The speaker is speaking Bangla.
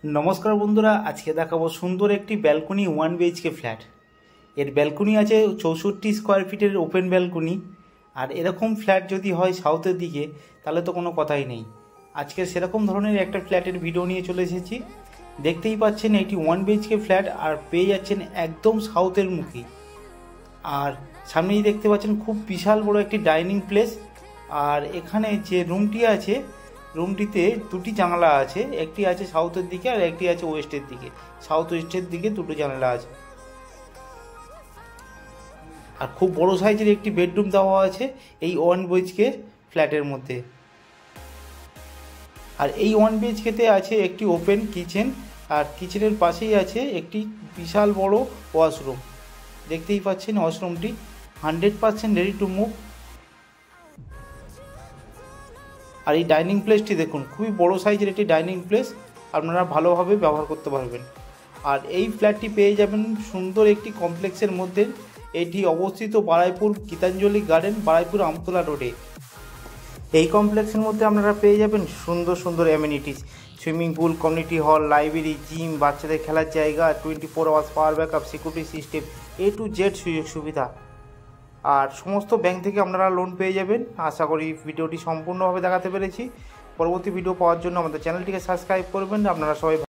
नमस्कार बंधुरा आज के देखाबो सुंदर एक बैलकनी 1 BHK फ्लैट। एर बैलकनी आछे 64 स्क्वायर फिटर ओपेन बैलकनी और एरकम फ्लैट यदि हय साउथेर दिके ताहले तो कोनो कथाई नेই। आजके सेरकम धरनेर एकटा फ्लैटेर भिडियो निये चले एसेछि। देखतेई पाच्छेन एटी 1 BHK फ्लैट और पेये जाच्छेन एकदम साउथेर मुखी। और सामनेई देखते पाच्छेन खूब विशाल बड़ो एकटी डाइनिंग प्लेस। और एखाने जे रूमटी आछे रूमटीते दुटी জানালা আছে, একটি আছে সাউথের দিকে আর একটি আছে ওয়েস্টের দিকে। সাউথ ওয়েস্টের দিকে দুটো জানালা আছে আর খুব বড় সাইজের একটি বেডরুম দেওয়া আছে এই 1 BHK ফ্ল্যাটের মধ্যে। আর এই 1 BHK তে আছে একটি ওপেন কিচেন আর কিচেনের পাশেই আছে একটি বিশাল বড় ওয়াশরুম। দেখতেই পাচ্ছেন ওয়াশরুমটি 100% রেডি টু মুভ। और ये डाइनिंग प्लेसटी देखुन खूब बड़ो साइजर एक डाइनिंग प्लेस आपनारा भालोभाबे व्यवहार करते पारबेन। और ये फ्लैटटी पेये जाबेन सुंदर एक कमप्लेक्सर मध्य। एटी अवस्थित बाराईपुर गीतांजलि गार्डन बाराईपुर আমতলা रोडे। এই কমপ্লেক্সের মধ্যে আপনারা পেয়ে যাবেন সুন্দর সুন্দর amenities, swimming pool, community hall, library, gym, বাচ্চাদের খেলার জায়গা, 24 hours power backup, security system, A to Z সুযোগ সুবিধা। আর সমস্ত ব্যাংক থেকে আপনারা লোন পেয়ে যাবেন। আশা করি ভিডিওটি সম্পূর্ণভাবে দেখাতে পেরেছি। পরবর্তী ভিডিও পাওয়ার জন্য আমাদের চ্যানেলটিকে সাবস্ক্রাইব করবেন। আপনারা সবাই